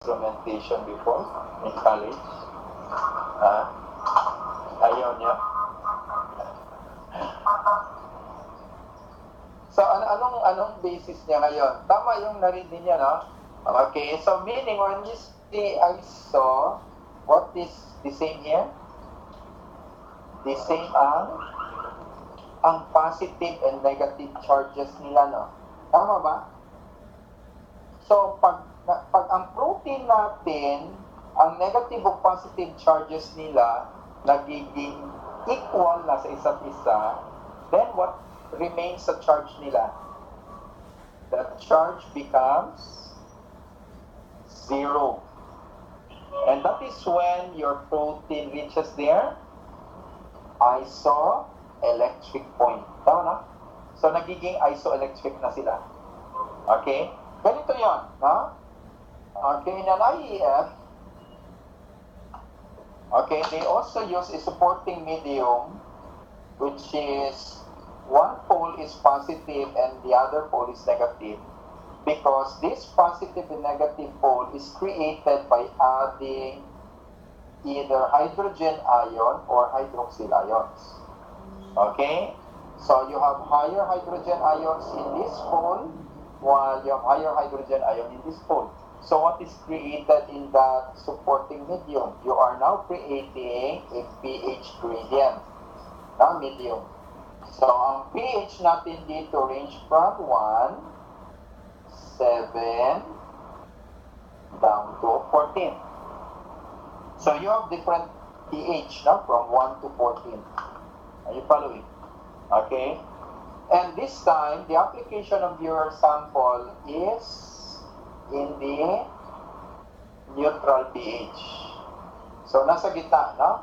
instrumentation before in college? Ha? Ayaw niya? So, anong basis niya ngayon? Tama yung narinig niya, no? Okay, so meaning when you say I saw, what is the same here? The same ang positive and negative charges nila, no? Tama ba? So, pag ang protein natin, ang negative o positive charges nila nagiging equal na sa isa't isa, then what remains sa charge nila? The charge becomes 0. And that is when your protein reaches their isoelectric point. Tama na? So, nagiging isoelectric na sila. Okay? Ganito yon, no? Okay, in an IEF, okay, they also use a supporting medium, which is one pole is positive and the other pole is negative, because this positive and negative pole is created by adding either hydrogen ion or hydroxyl ions. Okay? So you have higher hydrogen ions in this pole, while you have higher hydrogen ion in this pole. So what is created in that supporting medium? You are now creating a pH gradient na medium. So ang pH natin dito range from 1, 7, down to 14. So you have different pH, no? From 1 to 14. Are you following? Okay? And this time, the application of your sample is in the neutral pH. So, nasa gitna, no?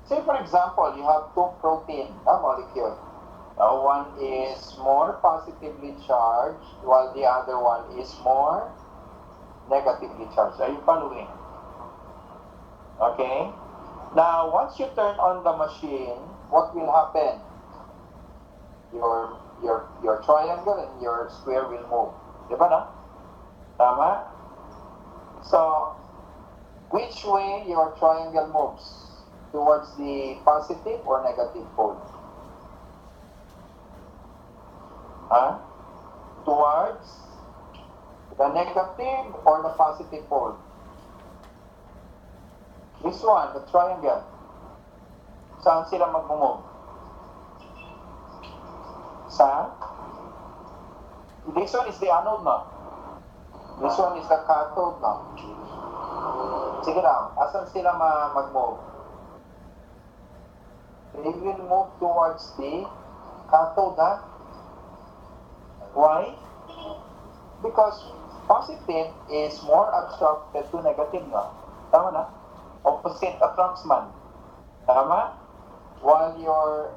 Say, for example, you have two protein molecule. One is more positively charged, while the other one is more negatively charged. Are you following? Okay? Now, once you turn on the machine, what will happen? Your triangle and your square will move. Di ba na? Tama? So, which way your triangle moves? Towards the positive or negative pole? Huh? Towards the negative or the positive pole? This one, the triangle. Saan sila mag-move? Sa? This one is the anode, no? This one is the cathode, no? Sige lang, asan sila mag-move? They will move towards the cathode, ha? Why? Because positive is more attracted to negative, no? Tama na? Opposite attracts man. Tama? While your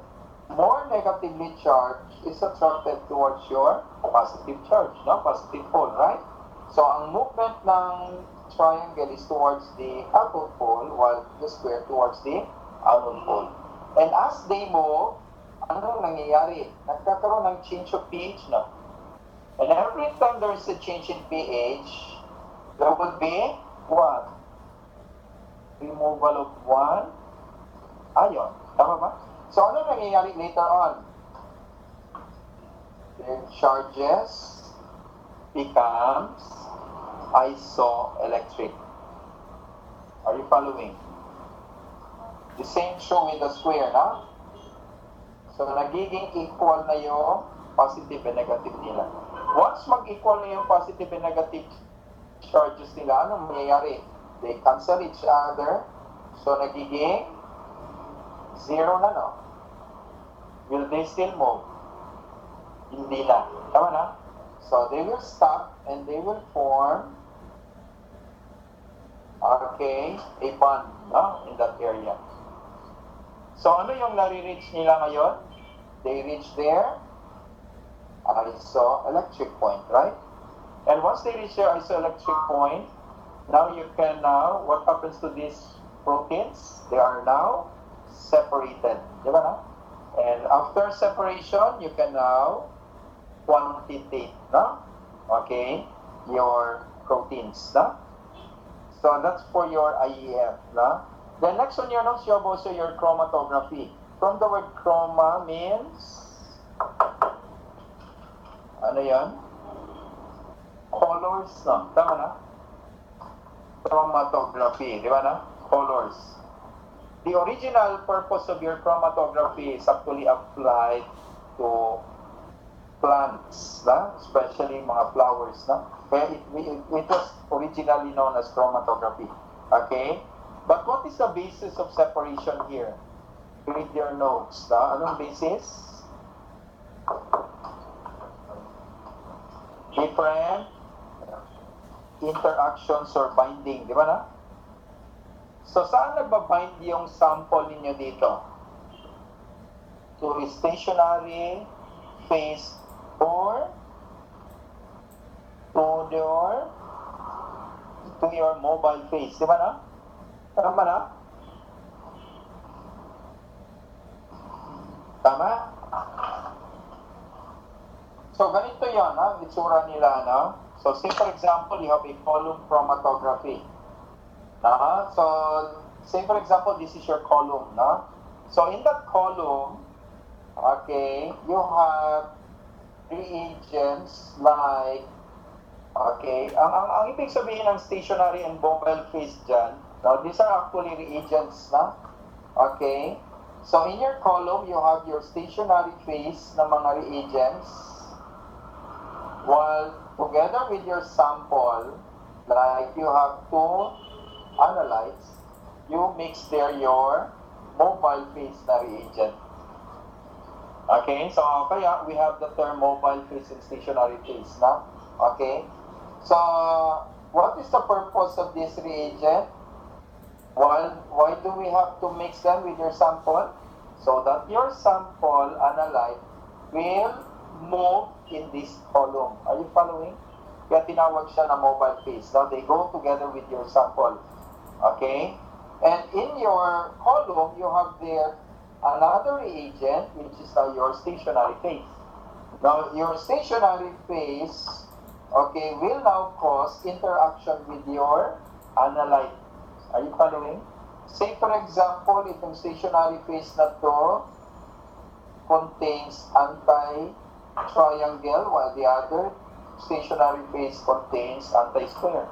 more negatively charged is attracted towards your positive charge, no? Positive pole, right? So, ang movement ng triangle is towards the cathode pole, while the square towards the anode pole. And as they move, ano nangyayari? Nagkakaroon ng change of pH, no? And every time there is a change in pH, there would be what? Removal of one ion. Tama ba? So, ano nangyayari later on? The charges becomes isoelectric. Are you following? The same true with the square, no? So, nagiging equal na yung positive and negative nila. Once mag-equal na yung positive and negative charges nila, anong mangyayari? They cancel each other. So, nagiging 0 na, no? Will they still move? Hindi na. Tama na? So, they will stop and they will form a bond, no? In that area. So, ano yung nare-reach nila ngayon? They reach their isoelectric point, right? And once they reach their isoelectric point, now you can what happens to these proteins? They are now separated. Di ba na? And after separation, you can now quantitate, no? Okay? your proteins, no? So that's for your IEF, no? The next on your notes, you have also your chromatography. From the word chroma means, ano yan? Colors, no? Tama na? Chromatography, di ba na? Colors. The original purpose of your chromatography is actually applied to plants, na? Especially mga flowers, na? Kaya it was originally known as chromatography. Okay? But what is the basis of separation here? Read your notes, na? Anong basis? Different interactions or binding, di ba na? So, saan nagbabind yung sample ninyo dito? To stationary phase or to your mobile phase, di ba na? Tama na? Tama? So, ganito yan, ha? Itsura nila, no? So, say for example, you have a column chromatography. So, say for example, this is your column, no? So, in that column, okay, you have reagents like, okay, ang ibig sabihin ng stationary and mobile phase dyan, now, these are actually reagents, na? Okay? So, in your column, you have your stationary phase ng mga reagents, while together with your sample, like you have two analytes, you mix there your mobile phase na reagent. Okay? So, kaya we have the term mobile phase and stationary phase, na? Okay? So, what is the purpose of this reagent? Well, why do we have to mix them with your sample? So that your sample analyte will move in this column. Are you following? Kaya tinawag siya na mobile phase. Now, they go together with your sample. Okay? And in your column, you have there another reagent, which is your stationary phase. Now, your stationary phase, okay, will now cause interaction with your analyte. Are you following? Say, for example, itong stationary phase na to contains anti-triangle, while the other stationary phase contains anti-square.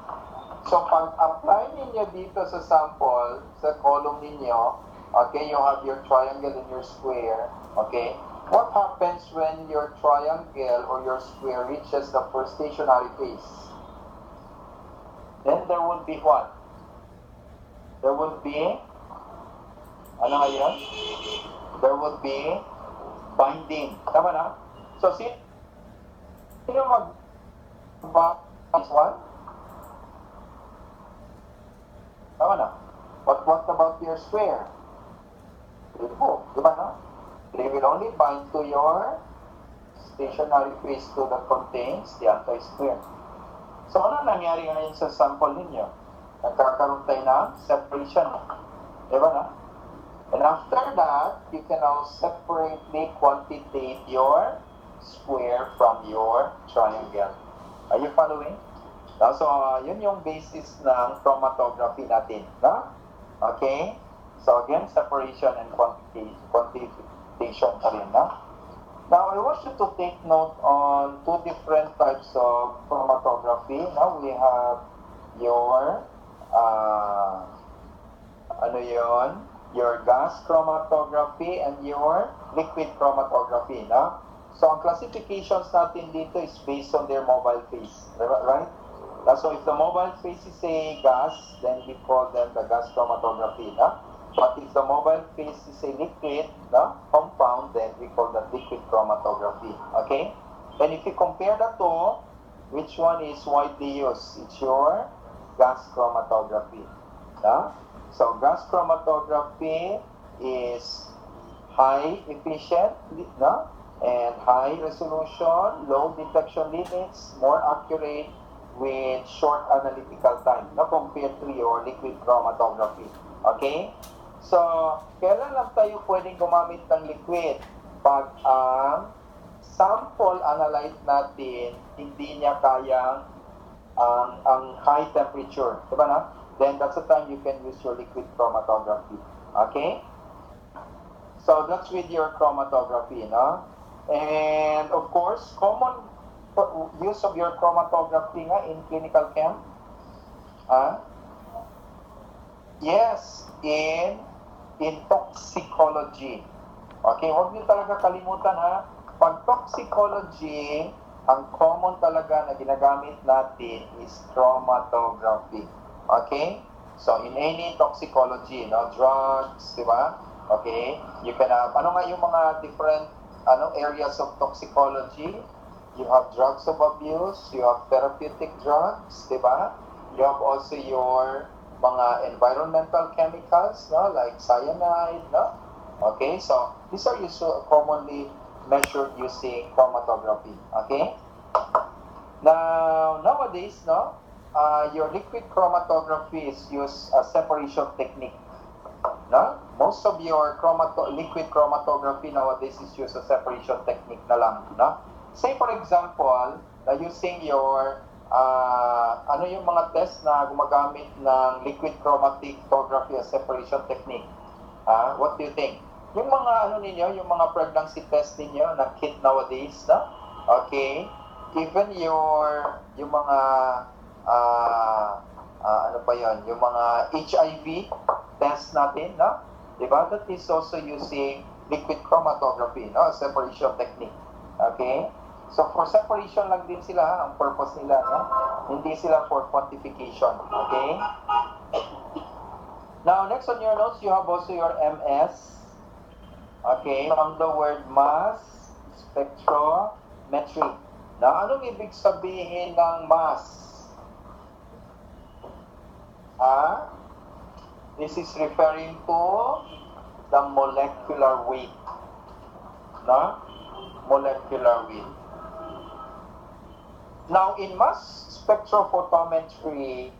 So, pag-apply ninyo dito sa sample, sa column ninyo, okay, you have your triangle and your square, okay? What happens when your triangle or your square reaches the first stationary phase? Then there would be what? There would be, ano nga yun? There would be binding. Tama na? So, sino this one? Tama na? But what about your square? Ito, di ba na? They will only bind to your stationary phase to that contains the anti-square. So, ano nangyari ngayon sa sample ninyo? Nagkakaroon tayo ng separation. Diba na? And after that, you can now separately quantitate your square from your triangle. Are you following? So, yun yung basis ng chromatography natin. No? Okay? So, again, separation and quantitation pa rin. No? Now, I want you to take note on two different types of chromatography. Now, we have your your gas chromatography and your liquid chromatography, no? So, ang classifications natin dito is based on their mobile phase, right? So, if the mobile phase is a gas, then we call them the gas chromatography, no? But if the mobile phase is a liquid, no, compound, then we call that liquid chromatography, okay? And if you compare the two, which one is widely used? It's your gas chromatography. No? So, gas chromatography is high efficient, no? And high resolution, low detection limits, more accurate with short analytical time, no? Compared to your liquid chromatography. Okay? So, kailan lang tayo pwedeng gumamit ng liquid? Pag ang sample analyte natin, hindi niya kayang ang high temperature, di ba na? Then that's the time you can use your liquid chromatography. Okay? So that's with your chromatography, no? And of course, common use of your chromatography nga in clinical chem. Yes, in toxicology. Okay, huwag niyo talaga kalimutan ha. Pag toxicology, ang common talaga na ginagamit natin is chromatography. Okay? So, in any toxicology, no, drugs, di ba? Okay? You can have, ano nga yung mga different areas of toxicology? You have drugs of abuse, you have therapeutic drugs, di ba? You have also your mga environmental chemicals, no, like cyanide, no? Okay, so these are commonly measured using chromatography. Okay. Now nowadays, no, your liquid chromatography is used as separation technique. No, most of your liquid chromatography nowadays is used as separation technique na lang. No, say for example, using your ano yung mga test na gumagamit ng liquid chromatography as separation technique? What do you think? Yung mga ninyo, yung mga pregnancy test ninyo na kit nowadays, na? Okay? Even yung mga ano pa yon, yung mga HIV test natin, no? Diba? That is also using liquid chromatography, no? Separation technique. Okay? So for separation lang din sila, ang purpose nila, no? Hindi sila for quantification. Okay? Now, next on your notes, you have also your MS. Okay, from the word mass spectrometry. Now, anong ibig sabihin ng mass? This is referring to the molecular weight. No? Molecular weight. Now, in mass spectrophotometry,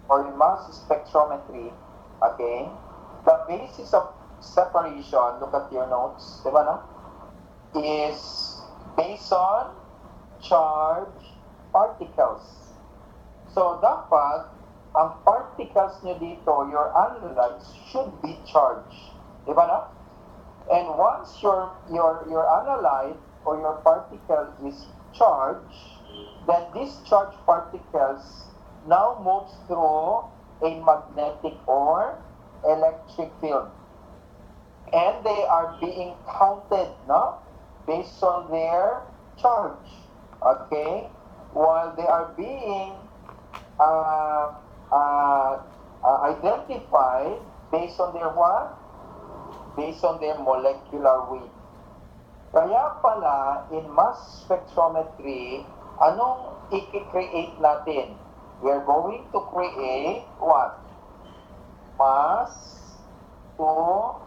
or in mass spectrometry, okay, the basis of separation, look at your notes, diba na? Is based on charged particles. So, dapat, ang particles nyo dito, your analytes, should be charged. Diba na? And once your analyte or your particle is charged, then these charged particles now moves through a magnetic or electric field. And they are being counted, no? Based on their charge. Okay? While they are being identified based on their what? Based on their molecular weight. Kaya pala, in mass spectrometry, anong i-create natin? We are going to create what? Mass to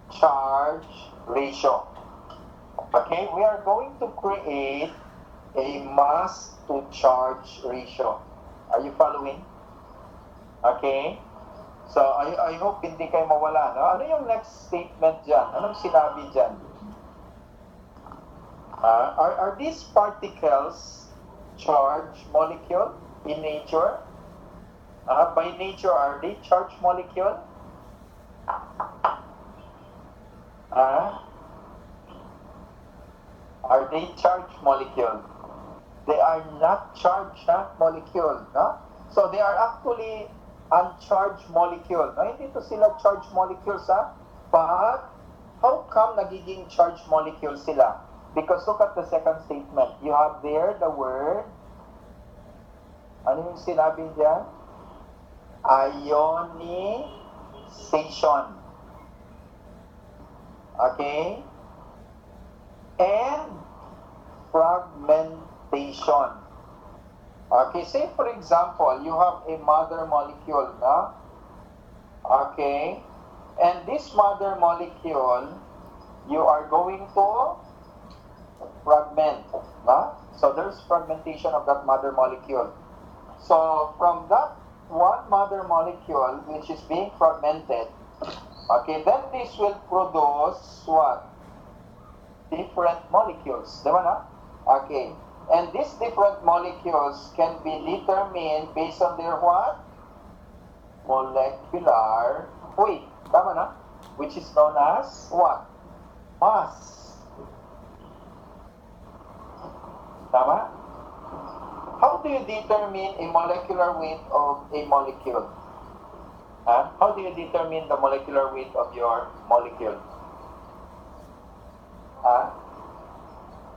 charge ratio. Okay, we are going to create a mass to charge ratio. Are you following? Okay. So, I hope hindi kayo mawala. No? Ano yung next statement dyan? Anong sinabi dyan? Are these particles charged molecule in nature? By nature, are they charged molecule? Are they charged molecule? They are not charged molecule. No? So they are actually uncharged molecule. No? Hindi to sila charged molecules. But how come nagiging charged molecule sila? Because look at the second statement. You have there the word, ano yung sinabi dyan? Ionization. Okay? And fragmentation. Okay, say for example, you have a mother molecule, no? Okay? And this mother molecule, you are going to fragment, no? So there's fragmentation of that mother molecule. So from that one mother molecule which is being fragmented, okay, then this will produce what? Different molecules, diba na? Okay. And these different molecules can be determined based on their what? Molecular weight. Tama na? Which is known as what? Mass. Tama? How do you determine a molecular weight of a molecule? How do you determine the molecular weight of your molecule?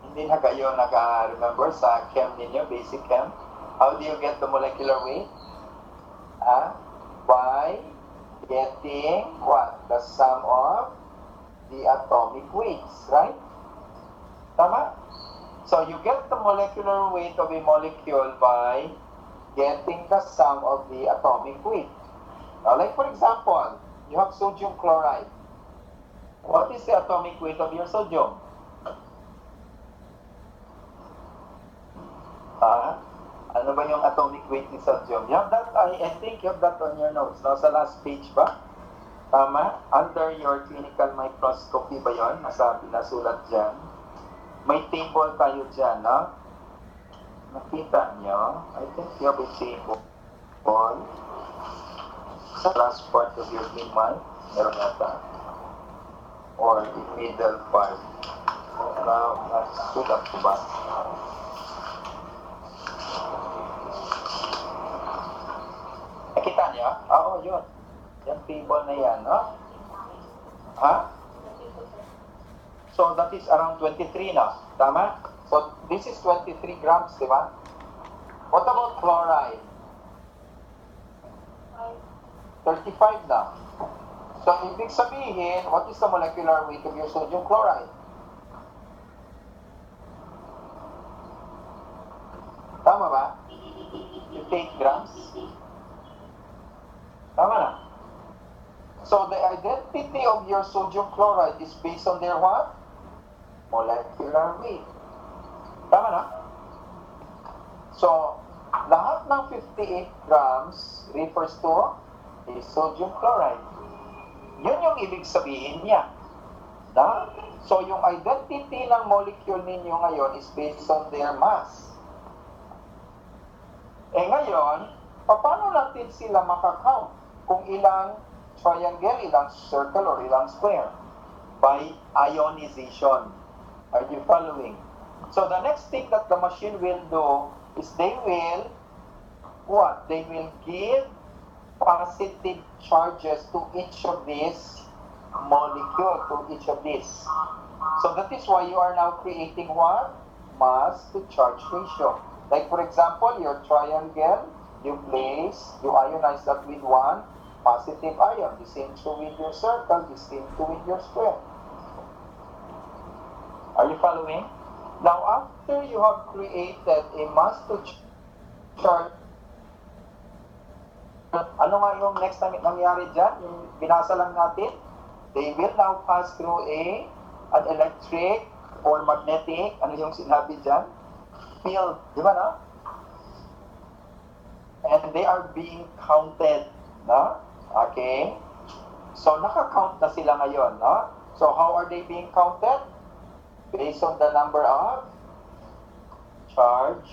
Hindi na kayo naka-remember sa chem ninyo, basic chem? How do you get the molecular weight? By getting what? The sum of the atomic weights, right? Tama? So you get the molecular weight of a molecule by getting the sum of the atomic weight. Now, like for example, you have sodium chloride. What is the atomic weight of your sodium? Ano ba yung atomic weight ni sodium? You have that, I think you have that on your notes. No? Sa last page ba? Tama? Under your clinical microscopy ba yun? Nasa pinasulat dyan. May table tayo dyan, no? Nakita nyo? I think you have a table. Sa last part of your email, meron nata. Or the middle part. Now, nasulat ko ba? Nakita niyo? Oo, yun. Yung table na yan, no? So, that is around 23 now. Tama? So, this is 23 grams, di ba? What about chloride? 35 na. So, ibig sabihin, what is the molecular weight of your sodium chloride? Tama ba? 58 grams? Tama na. So, the identity of your sodium chloride is based on their what? Molecular weight. Tama na? So, lahat ng 58 grams refers to is sodium chloride. Yun yung ibig sabihin niya. Na? So, yung identity ng molecule ninyo ngayon is based on their mass. Ngayon, paano natin sila makakount kung ilang triangle, ilang circle, or ilang square? By ionization. Are you following? So, the next thing that the machine will do is they will, what? They will give positive charges to each of these molecule, to each of these. So that is why you are now creating what? Mass to charge ratio. Like for example, your triangle, you ionize that with one positive ion. The same true with your circle, the same true with your square. Are you following? Now after you have created a mass to charge, ano nga yung next na nangyari dyan? Yung binasa lang natin? They will now pass through an electric or magnetic, ano yung sinabi dyan? Field, di ba na? And they are being counted, no? Okay? So, naka-count na sila ngayon, no? So, how are they being counted? Based on the number of charge.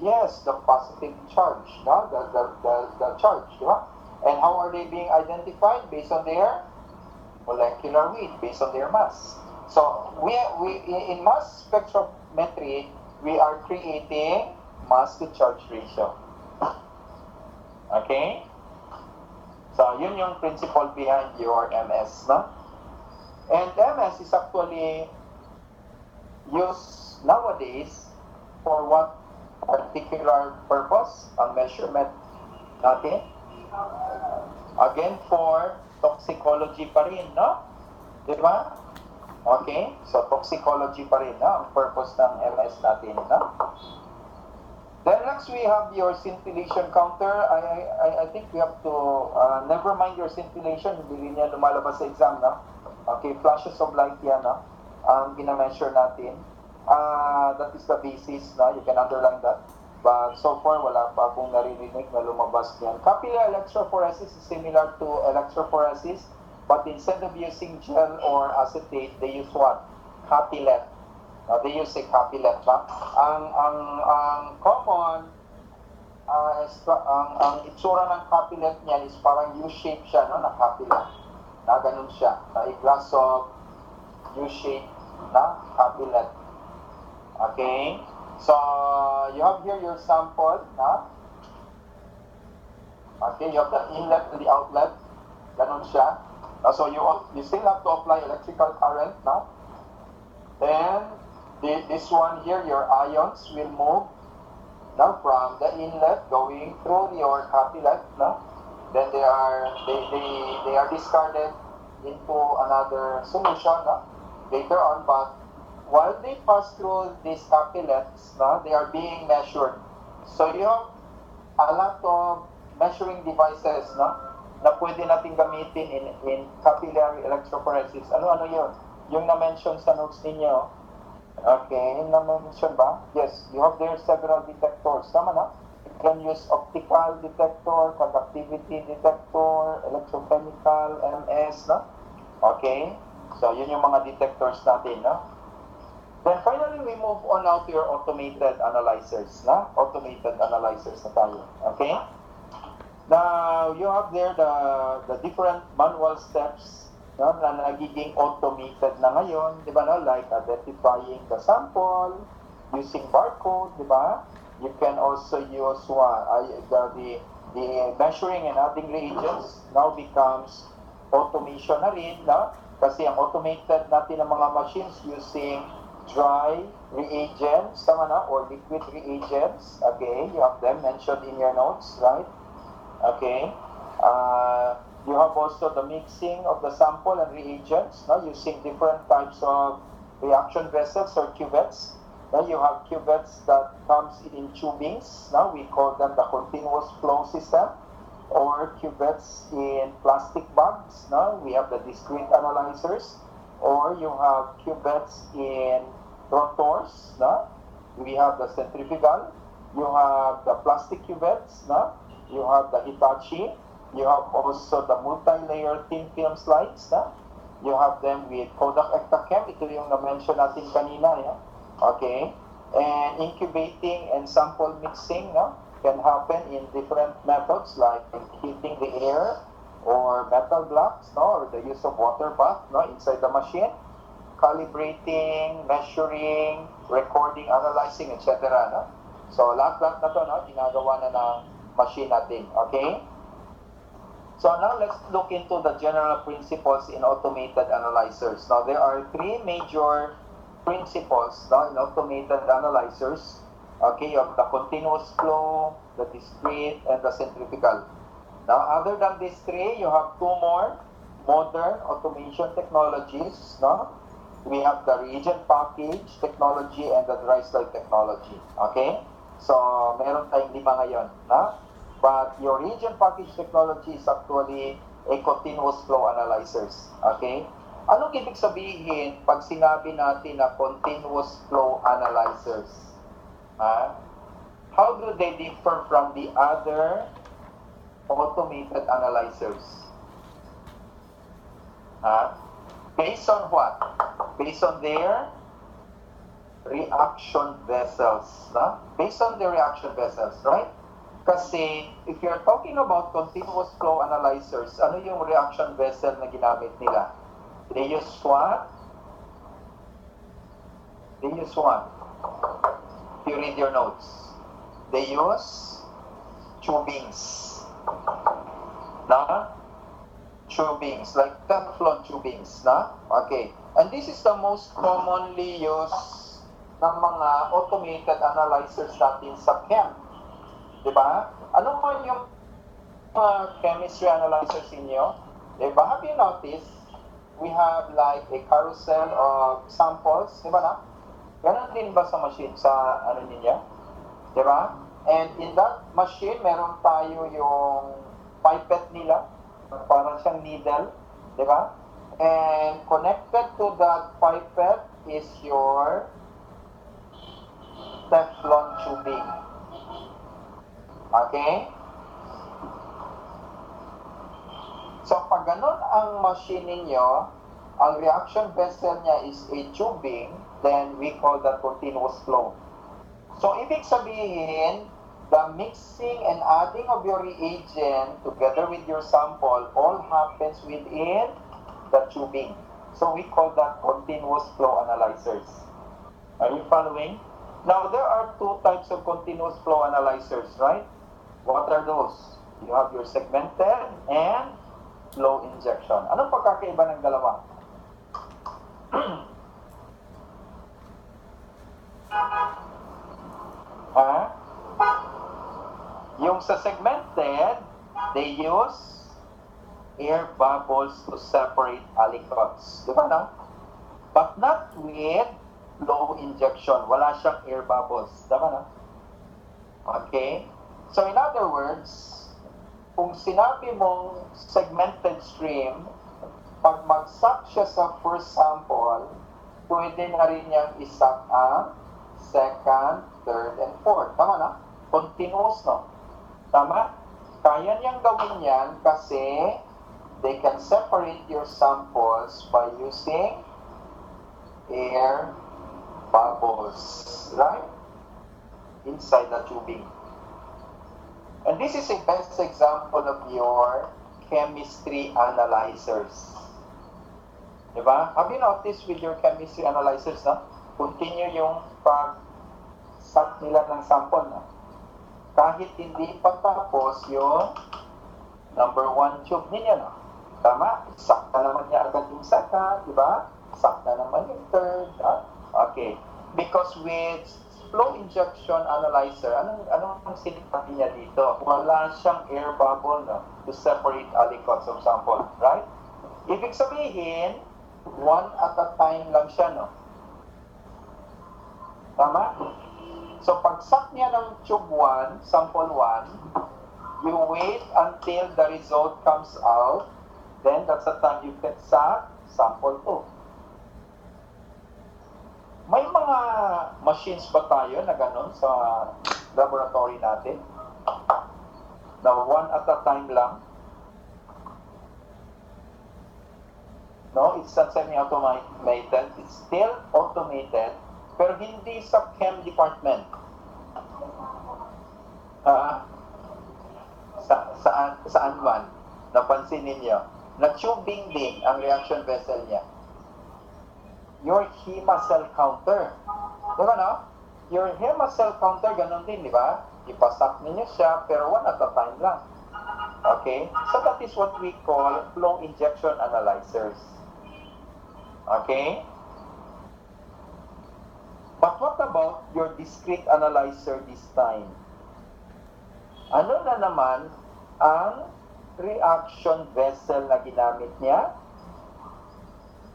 Yes, the positive charge, no? The charge, di ba? And how are they being identified? Based on their molecular weight, based on their mass. So, we in mass spectrometry, we are creating mass to charge ratio. Okay? So, yun yung principle behind your MS, no? And MS is actually used nowadays for what particular purpose? Ang measurement natin. Again, for toxicology pa rin, no? Diba? Okay? So, toxicology pa rin, no? Ang purpose ng MS natin, no? Then next, we have your scintillation counter. I think we have to, never mind your scintillation, hindi rin yan lumalabas sa exam, no? Okay, flashes of light yan, no? Ang gina-measure natin. That is the basis, no? You can underline that. But so far, wala pa akong naririnig na lumabas yan. Capillary electrophoresis is similar to electrophoresis, but instead of using gel or acetate, they use what? Capillette. They use a capilet. Ang common, ang itsura ng capilet niya is parang U-shape siya, no, na capilet. Na ganun siya. Na a glass of U-shape na capilet. Okay? So, you have here your sample, na? Okay, you have the inlet and the outlet. Ganun siya. So, you still have to apply electrical current, na? Then, this one here, your ions will move now from the inlet going through your capilet. No? Then they are discarded into another solution, no? Later on. But while they pass through these capillets, no, they are being measured. So you have a lot of measuring devices, no, na pwede natin gamitin in capillary electrophoresis. Ano yun? Yung na-mention sa notes ninyo. Okay, na-mention ba? Yes, you have there several detectors. Tama na? You can use optical detector, conductivity detector, electrochemical, MS, no? Okay, so yun yung mga detectors natin, no? Then finally, we move on now to your automated analyzers, no? Automated analyzers na tayo, okay? Now, you have there the different manual steps, no, na nagiging automated na ngayon, di ba, no? Like identifying the sample, using barcode, di ba? You can also use the measuring and adding reagents now becomes automation na rin, no? Kasi ang automated natin ng mga machines using dry reagents, tama na, or liquid reagents, okay? You have them mentioned in your notes, right? Okay. You have also the mixing of the sample and reagents, no, using different types of reaction vessels or cuvettes. Now you have cuvettes that comes in tubings. Now we call them the continuous flow system, or cuvettes in plastic bags. Now we have the discrete analyzers, or you have cuvettes in rotors. No? We have the centrifugal. You have the plastic cuvettes. No? You have the Hitachi. You have also the multi-layer thin film slides. No? You have them with Kodak Ektachem. Ito yung na-mention natin kanina. Yeah? Okay. And incubating and sample mixing, no, can happen in different methods like heating the air or metal blocks, no, or the use of water bath, no, inside the machine, calibrating, measuring, recording, analyzing, etc. No? So lahat na to, no, ginagawa na ng machine natin. Okay? So now let's look into the general principles in automated analyzers. Now there are three major principles, no, in automated analyzers. Okay, you have the continuous flow, the discrete, and the centrifugal. Now, other than these three, you have two more modern automation technologies. No, we have the reagent package technology and the dry slide technology. Okay, so meron tayong lima ngayon, no? But your reagent package technology is actually a continuous flow analyzers. Okay. Anong ibig sabihin pag sinabi natin na continuous flow analyzers? How do they differ from the other automated analyzers? Based on what? Based on their reaction vessels. Based on their reaction vessels, right? Kasi if you're talking about continuous flow analyzers, ano yung reaction vessel na ginamit nila? They use what? They use what? If you read your notes, they use tubings. Na? Tubings, like Teflon tubings. Na? Okay. And this is the most commonly used ng mga automated analyzers natin sa chem. Diba? Ano mo yung chemistry analyzers inyo? Diba? Have you noticed? We have like a carousel of samples, di ba na? Ganon din ba sa machine, sa ano niya? Di ba? And in that machine, meron tayo yung pipette nila, parang siyang needle, di ba? And connected to that pipette is your Teflon tubing. Okay? So, pag ganun ang machine ninyo, ang reaction vessel niya is a tubing, then we call that continuous flow. So, ibig sabihin, the mixing and adding of your reagent together with your sample all happens within the tubing. So, we call that continuous flow analyzers. Are you following? Now, there are two types of continuous flow analyzers, right? What are those? You have your segmented and flow injection. Anong pagkakaiba ng dalawa? Yung sa segmented, they use air bubbles to separate aliquots. Di ba, no? But not with flow injection. Wala siyang air bubbles. Di ba, no? Okay? So, in other words, kung sinabi mong segmented stream, pag mag-suck siya sa first sample, pwede na rin niyangisuck ang second, third, and fourth. Tama na? Continuous, no? Tama? Kaya niyang gawin yan kasi they can separate your samples by using air bubbles, right? Inside the tubing. And this is a best example of your chemistry analyzers. Diba? Have you noticed with your chemistry analyzers, no? Continue yung pag-suck nila ng sample, no? Kahit hindi pa tapos yung number 1 tube ninyo, no? Tama? Suck na naman niya agad yung second, diba? Suck na naman yung third, no? Okay. Because with flow injection analyzer, anong sinabi niya dito? Wala siyang air bubble, no? To separate aliquots of sample, right? Ibig sabihin, one at a time lang siya, no? Tama? So, pag-suck niya ng tube 1, sample 1, you wait until the result comes out, then that's the time you can suck sample 2. May mga machines ba tayo na gano'n sa laboratory natin? Na one at a time lang? No, it's not semi-automated. It's still automated, pero hindi sa chem department. Saan man? Napansin ninyo? Na-tubing din ang reaction vessel niya. Your HEMA cell counter. Diba, no? Your HEMA cell counter, ganun din, di ba? Ipasak ninyo siya, pero one at a time lang. Okay? So that is what we call flow injection analyzers. Okay? But what about your discrete analyzer this time? Ano na naman ang reaction vessel na ginamit niya?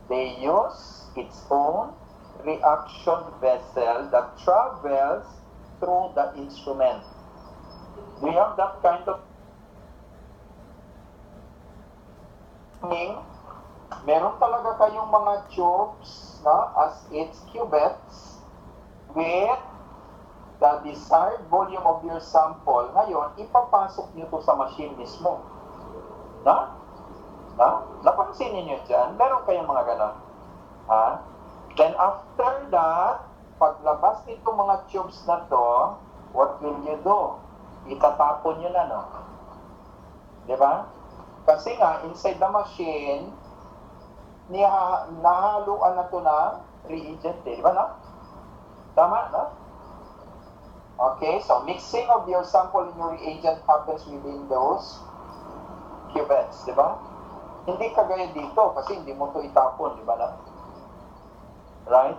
They use its own reaction vessel that travels through the instrument. We have that kind of thing. Meron talaga kayong mga tubes, no, as its cuvettes with the desired volume of your sample. Ngayon, ipapasok nyo to sa machine mismo. No? No? Napansin niyo dyan? Meron kayong mga ganon. Then after that, paglabas nito mga tubes na to, what will you do? Itatapon nyo na, no? Diba? Kasi nga, inside the machine, nahaluan na to na reagent, diba, no? Tama, no? Okay, so mixing of your sample in your reagent happens within those cuvettes, diba? Hindi kagaya dito kasi hindi mo to itapon, diba, no? Right?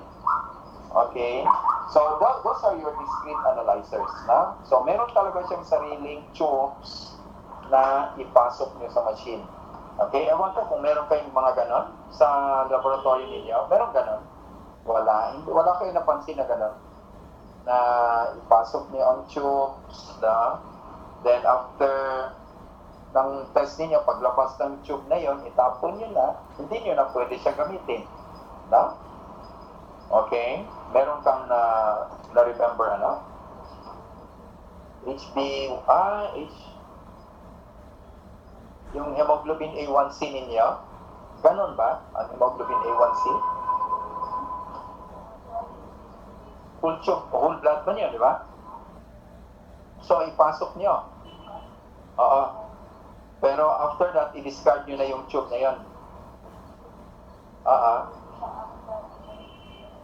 Okay. So, those are your discrete analyzers, na? So, meron talaga siyang sariling tubes na ipasok nyo sa machine. Okay? Ewan ko kung meron kayong mga ganon sa laboratory ninyo. Meron ganon? Wala kayong napansin na ganon. Na ipasok nyo ang tubes, na? Then, after ng test ninyo, paglabas ng tube na yon, itapon nyo na, hindi nyo na pwede siya gamitin. No? Okay? Meron kang na-remember, ano? Yung hemoglobin A1C ninyo, ganon ba? Ang hemoglobin A1C? full tube, whole blood man yun, di ba? So, ipasok nyo. Oo. Pero after that, i-discard nyo na yung tube na yun. Oo.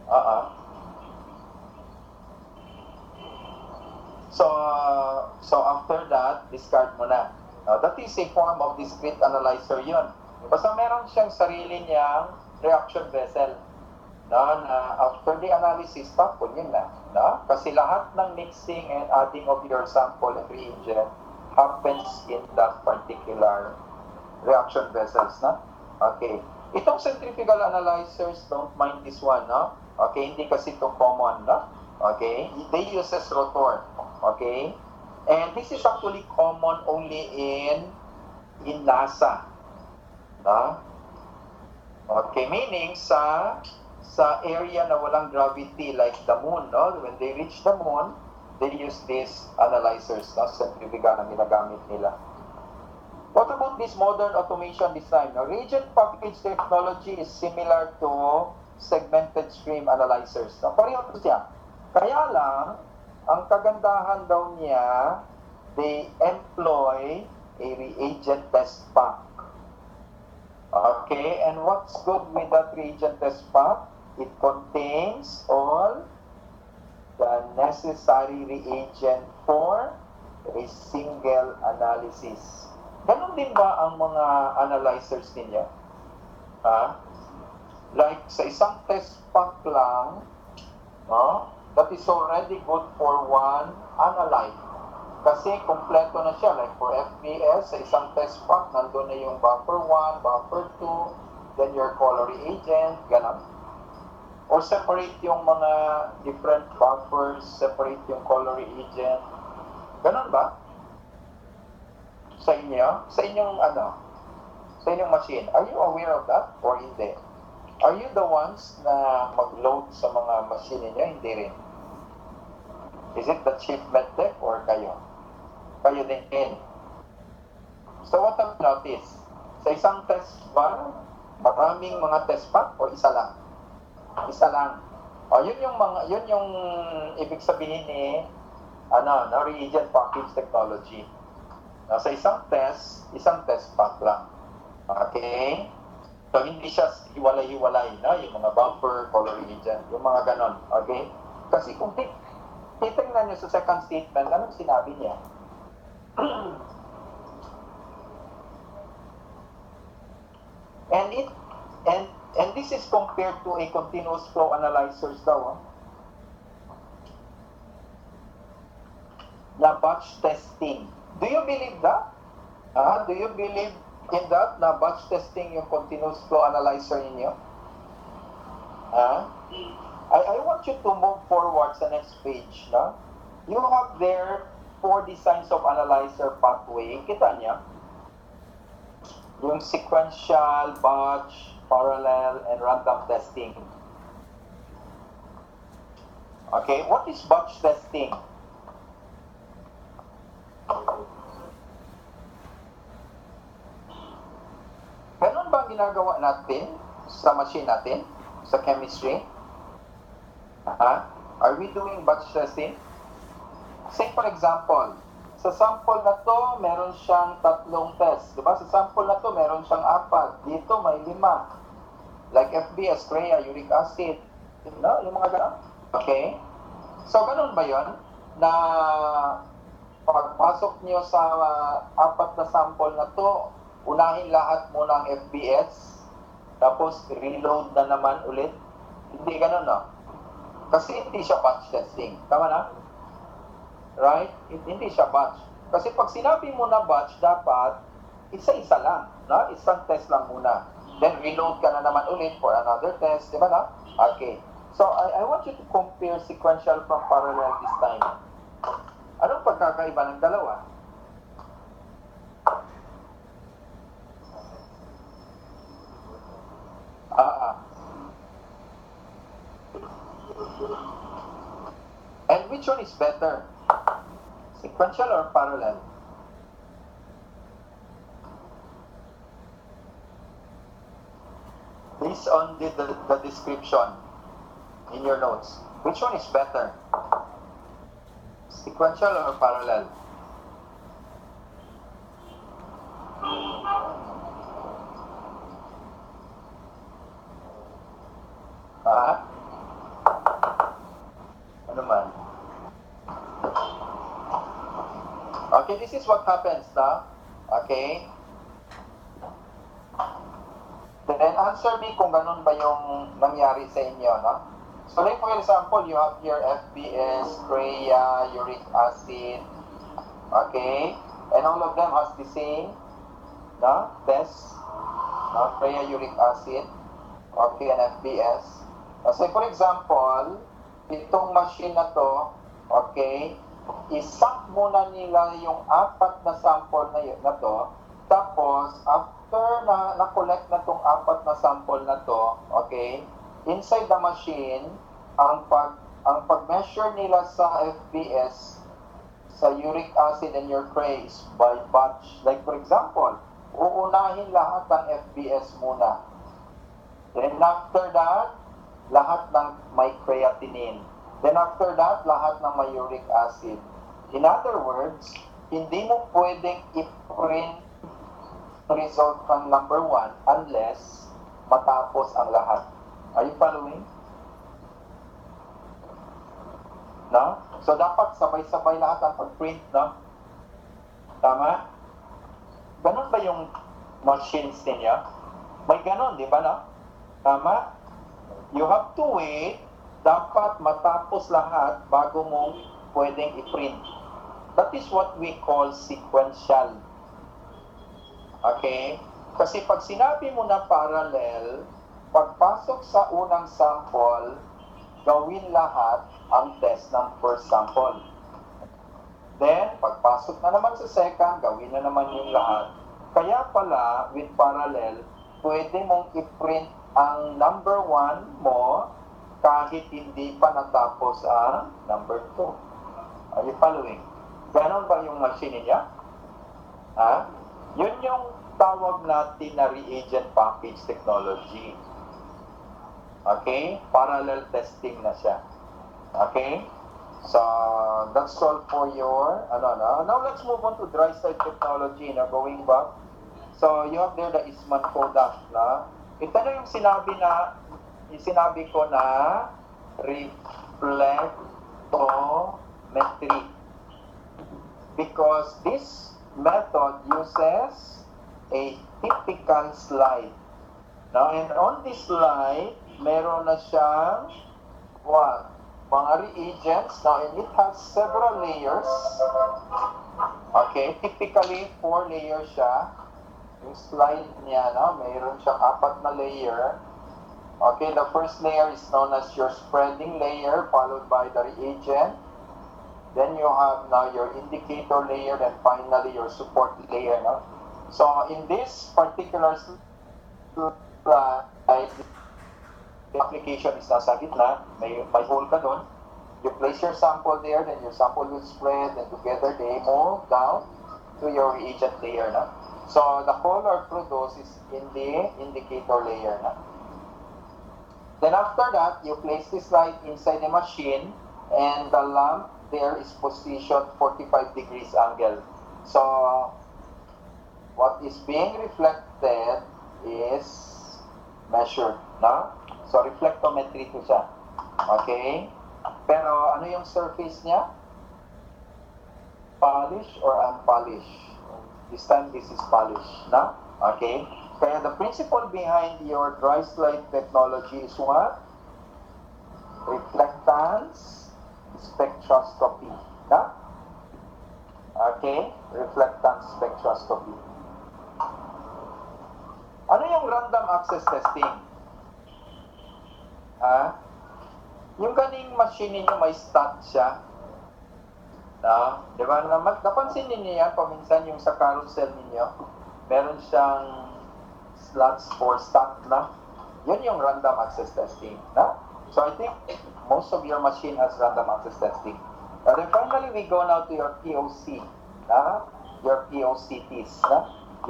Oo. So after that, discard mo na. That is a form of discrete analyzer yun. Basta meron siyang sarili niyang reaction vessel. Na after the analysis, tapon yun na. Kasi lahat ng mixing and adding of your sample and reagent happens in that particular reaction vessels. Okay. Itong centrifugal analyzers, don't mind this one. Okay, hindi kasi ito common. Okay, they use as rotor. Okay, and this is actually common only in NASA. Okay, meaning sa area na walang gravity like the moon, when they reach the moon, they use these analyzers, centrifugal na ginagamit nila. What about this modern automation design? Reagent package technology is similar to segmented stream analyzers. Pareho siya. Kaya lang, ang kagandahan daw niya, they employ a reagent test pack. Okay, and what's good with that reagent test pack? It contains all the necessary reagent for a single analysis. Ganon din ba ang mga analyzers ninyo? Like sa isang test pack lang, that is already good for one analyte. Kasi kompleto na siya. Like for FBS, sa isang test pack, nandun na yung buffer 1, buffer 2, then your color reagent, ganon. Or separate yung mga different buffers, separate yung color reagent. Ganon ba? Sa inyo? Sa inyong sa inyong machine. Are you aware of that or hindi? Are you the ones na mag-load sa mga machine niyo? Hindi rin. Is it the chief medtech or kayo? Kayo din. So what I've noticed, sa isang test ba, maraming mga test pack o isa lang? Isa lang. Yun yung ibig sabihin ni na reagent package technology. Sa isang test pack lang. Okay? So, hindi siya hiwalay-hiwalay, yung mga buffer, color reagent, yung mga ganon. Okay? Kasi kung titingnan nyo sa second statement, anong sinabi niya? and this is compared to a continuous flow analyzers daw. Na batch testing. Do you believe that? Do you believe in that, na batch testing yung continuous flow analyzer ninyo? I want you to move forward sa next page. You have there 4 designs of analyzer pathway. Kita niya? Yung sequential, batch, parallel, and random testing. Okay, what is batch testing? Ganun ba ang ginagawa natin sa machine natin, sa chemistry? Are we doing batch testing? Say for example, sa sample na to, meron siyang 3 test. Diba? Sa sample na to, meron siyang 4. Dito, may 5. Like FBS, Crea, uric acid. Yung mga gano'n. Okay? So, ganun ba yon? Na pagpasok nyo sa 4 na sample na to, unahin lahat muna ang FBS, tapos reload na naman ulit. Hindi ganun, Kasi hindi siya batch testing. Tama na? Right? Hindi siya batch. Kasi pag sinabi mo na batch, dapat isa-isa lang. Isang test lang muna. Then reload ka na naman ulit for another test. Diba na? Okay. So, I want you to compare sequential from parallel this time. Anong pagkakaiba ng dalawa? And which one is better? Sequential or parallel? Based on the description in your notes. Which one is better? Sequential or parallel? Ah? Ano man? Okay, this is what happens now. Okay? Then answer me kung ganun ba yung nangyari sa inyo, no? So like for example, you have your FBS, Creya, uric acid, okay? And all of them has the same, no? Test, no? Creya, uric acid, okay, and FBS. So for example, itong machine na to, okay, isak muna nila yung 4 na sample na to, tapos after na-collect na tong 4 na sample na to, okay, inside the machine, ang pag-measure nila sa FBS, sa uric acid and your Creya is by batch. Like for example, uunahin lahat ng FBS muna. Then after that, lahat ng may creatinine. Then after that, lahat ng may uric acid. In other words, hindi mo pwedeng i-print result ng number 1 unless matapos ang lahat. Are you following? No? So dapat sabay-sabay lahat ang pag-print, no? Tama? Ganon ba yung machines ninyo? May ganon, di ba, no? Tama? You have to wait. Dapat matapos lahat bago mo pwedeng i-print. That is what we call sequential. Okay? Kasi pag sinabi mo na parallel, pagpasok sa unang sample, gawin lahat ang test ng first sample. Then, pagpasok na naman sa second, gawin na naman yung lahat. Kaya pala, with parallel, pwede mong i-print ang number 1 mo kahit hindi pa natapos ang number 2. Are you following? Ganon ba yung machine niya? Ha? Yun yung tawag natin na reagent package technology. Okay? Parallel testing na siya. Okay? So, that's all for your, Now, let's move on to dry side technology. Now, going back. So, you have there the Eastman Kodak. Na? Ito na yung sinabi ko na reflectometry. Because this method uses a typical slide. Now, and on this slide, meron na siyang what? Mga reagents. Now, and it has several layers. Okay, typically 4 layers siya. Yung slide niya, no? Mayroon siyang 4 na layer. Okay, the first layer is known as your spreading layer, followed by the reagent. Then you have now your indicator layer, then finally your support layer. No? So in this particular slide, the application is nasa gitna, may hole ka doon. You place your sample there, then your sample will spread, and together they move down to your reagent layer. No? So the color produced is in the indicator layer. No? Then after that, you place this slide inside the machine, and the lamp there is positioned 45 degrees angle. So what is being reflected is measured, no? So reflectometry to siya. Okay? Pero ano yung surface niya? Polish or unpolished? This time this is polished, no? Okay? Kaya the principle behind your dry slide technology is what? Reflectance spectroscopy. Na? Okay? Reflectance spectroscopy. Ano yung random access testing? Ha? Yung kaning machine ninyo may stat siya. Na? Diba? Napansin ninyo yan paminsan yung sa carousel ninyo. Meron siyang slots for stat na. Yun yung random access testing. Na? So I think most of your machine has random access testing. And then finally, we go now to your POC, your POCTs,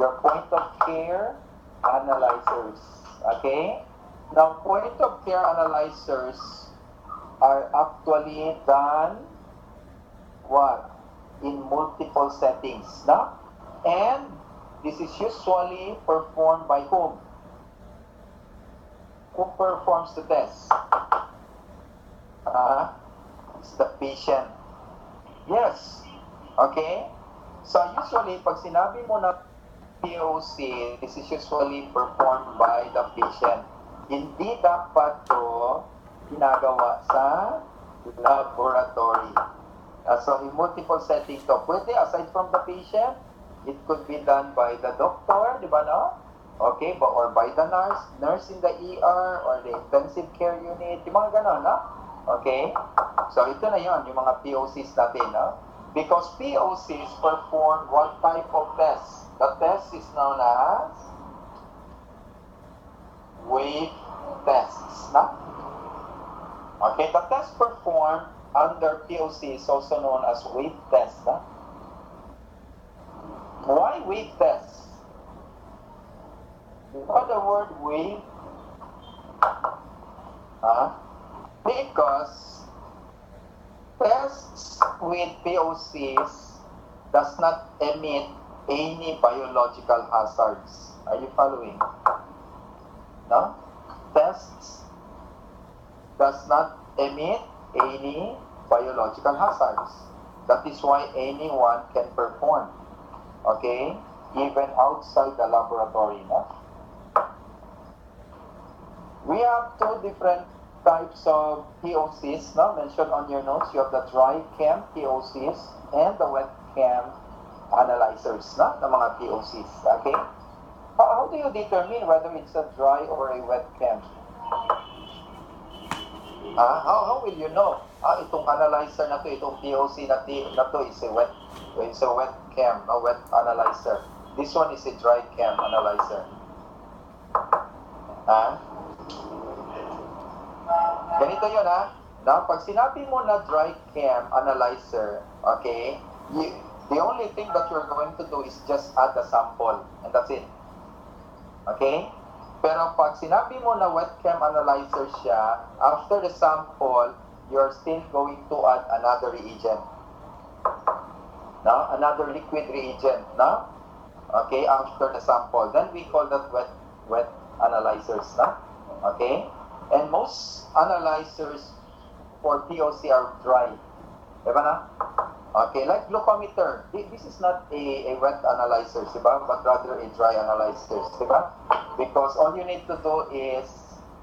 your point of care analyzers. Okay? Now, point of care analyzers, are actually done what? In multiple settings, no? And this is usually performed by whom? Who performs the test? It's the patient. Yes. Okay? So usually, pag sinabi mo na POC, this is usually performed by the patient. Hindi dapat to ginagawa sa laboratory. So in multiple settings to, pwede aside from the patient, it could be done by the doctor, di ba no? Okay, or by the nurse in the ER or the intensive care unit, yung mga ganon, no? Okay? So ito na yon yung mga POCs natin, no? Because POCs perform what type of test? The test is known as wave tests, no? Okay, the test performed under POC is also known as wave test, no? Why wave test? You know the word wave? Because tests with POCs does not emit any biological hazards. Are you following? No? Tests does not emit any biological hazards. That is why anyone can perform. Okay? Even outside the laboratory, no? We have two different types of POCs, no? Mentioned on your notes. You have the dry chem POCs and the wet chem analyzers, no? The mga POCs, okay? How do you determine whether it's a dry or a wet chem? How will you know? Itong analyzer na to, itong POC na to is a wet chem, a wet analyzer. This one is a dry chem analyzer. Ganito yun, Now, pag sinabi mo na dry chem analyzer, okay, the only thing that you're going to do is just add a sample, and that's it. Okay? Pero pag sinabi mo na wet chem analyzer siya, after the sample, you're still going to add another reagent. No? Another liquid reagent, no? Okay, after the sample. Then we call that wet analyzers, no? Okay? And most analyzers for POC are dry. Diba na? Okay, like glucometer. This is not a wet analyzer, diba? But rather a dry analyzer, diba? Because all you need to do is,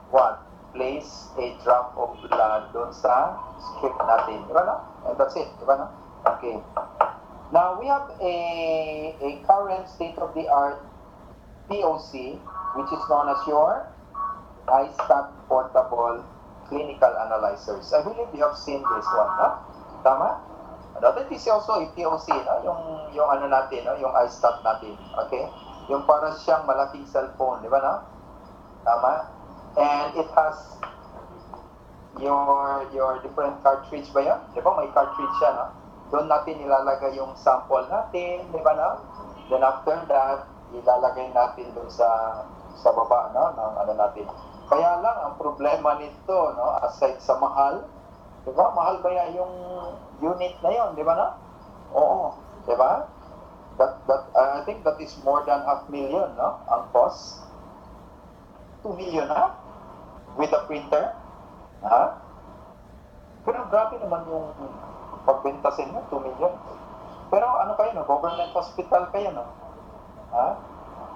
what? Place a drop of blood dun sa strip natin. Diba na? And that's it. Diba na? Okay. Now, we have a current state-of-the-art POC, which is known as your iStat portable clinical analyzers. I believe you have seen this one, no? Tama? That is also a POC, no? Yung ano natin, no? Yung iStat natin, okay? Yung para siyang malaking cellphone, di ba, no? Tama? And it has your different cartridge ba yan? Di ba, may cartridge siya, no? Doon natin ilalagay yung sample natin, di ba, no? Then after that, ilalagay natin doon sa baba, no? Ng ano natin. Kaya lang, ang problema nito, no, aside sa mahal, di ba? Mahal ba yan yung unit na yon, di ba na? Oo, di ba? I think that is more than 500,000, no? Ang cost. 2 million, ha? With a printer. Ha? Pero grabe naman yung pagbenta sa inyo, 2 million. Pero ano kayo, no? Government hospital kayo, no? Ha?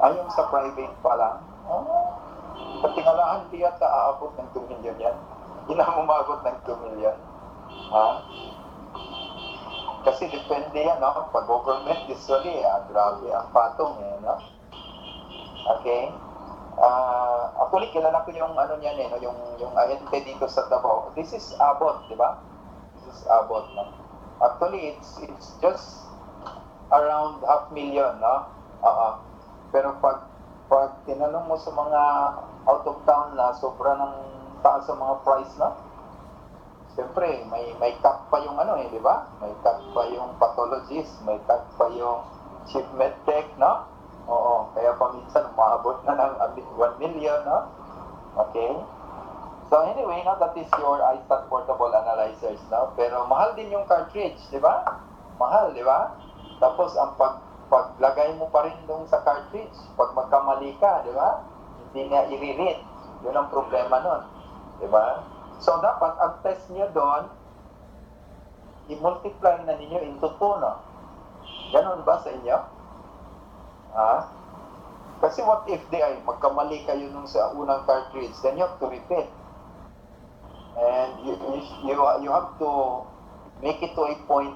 Ayong sa private pa lang. Patingalahan, di yata aabot ng 2 million yan. Hindi na umabot ng 2 million. Ha? Kasi depende yan, no? Pag government, usually, grabe, ang patong, no? Okay? Actually, kilala ko yung ano niyan, no? Yung ahente dito sa Davao. This is Abbott, di ba? This is Abbott, no? Actually, it's just around 500,000, no? Pero pag tinanong mo sa mga out of town na sobra ng taas sa mga price, na siyempre may cut pa yung ano, di ba? May cut pa yung pathologist, may cut pa yung chief medtech, no? Oo, kaya paminsan umabot na ng 1 million, no? Okay? So anyway, no, that is your iStat portable analyzers, no? Pero mahal din yung cartridge, di ba? Mahal, di ba? Tapos ang paglagay mo pa rin dun sa cartridge, pag magkamali ka, di ba? Hindi nga i-read. Yun ang problema nun, di ba? So dapat ang test niyo doon, i-multiply na ninyo into 2, no? Ganon ba sa inyo? Ha? Kasi what if di ay magkamali kayo nung sa unang cartridge, then you have to repeat. And you have to make it to a point